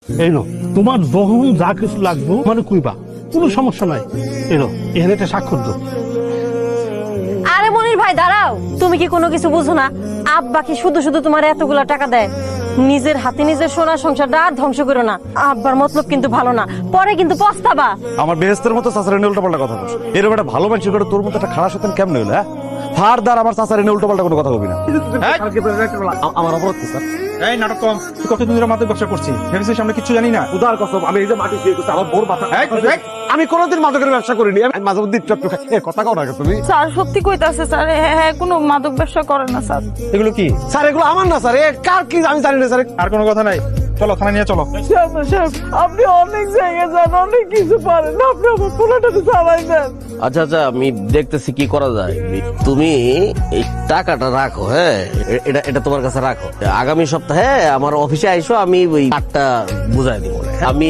এই নো, তোমার যখন যা কিছু লাগবে মানে কইবা, কোনো সমস্যা নাই। এই নো, এখানে একটা স্বাক্ষর দাও। আরে মনির ভাই দাঁড়াও, তুমি কি কোনো কিছু বুঝো না? আব্বা কি শুধু শুধু তোমার এতগুলা টাকা দেয়? নিজের হাতে নিজের সোনার সংসারটা আর ধ্বংস করো না। আব্বার মতলব কিন্তু ভালো না, পরে কিন্তু পস্তাবা। আমার বেহেস্তের মতো চাচার এনে উল্টোপাল্টা কথা বলছ। এরকম একটা ভালো মানুষের করে তোর মতো একটা খারাপ সন্তান কেমন হলো? হ্যাঁ, ফারদার আমার চাচার এনে উল্টোপাল্টা কোনো কথা বলবি না। আমার অপরাধ কি স্যার? এই নাটক কম। তুই কতদিন ধরে মাদক ব্যবসা করছিস? ভেবেছিস আমরা কিছু জানি না? উদার কসম, আমি এই যে মাটি দিয়ে করছি, আমার বোর মাথা। আমি কোনোদিন মাদকের ব্যবসা করিনি। আমি মাঝে মধ্যে একটু খাই। কথা কও না তুমি। স্যার সত্যি কইতাছে স্যার, হ্যাঁ কোনো মাদক ব্যবসা করে না স্যার। এগুলো কি? স্যার এগুলো আমার না স্যার, কার কি আমি জানি না স্যার। আর কোনো কথা নাই, চলো থানায় নিয়ে চলো। আপনি অনেক জায়গায় যান, অনেক কিছু পারেন, আপনি আমার পোলাটাকে চালাই দেন। আচ্ছা আচ্ছা, আমি দেখতেছি কি করা যায়। তুমি এই টাকাটা রাখো, হ্যাঁ, এটা তোমার কাছে রাখো। আগামী সপ্তাহে আমার অফিসে আইসো, আমি ওই কার্ডটা বুঝাই দিব। আমি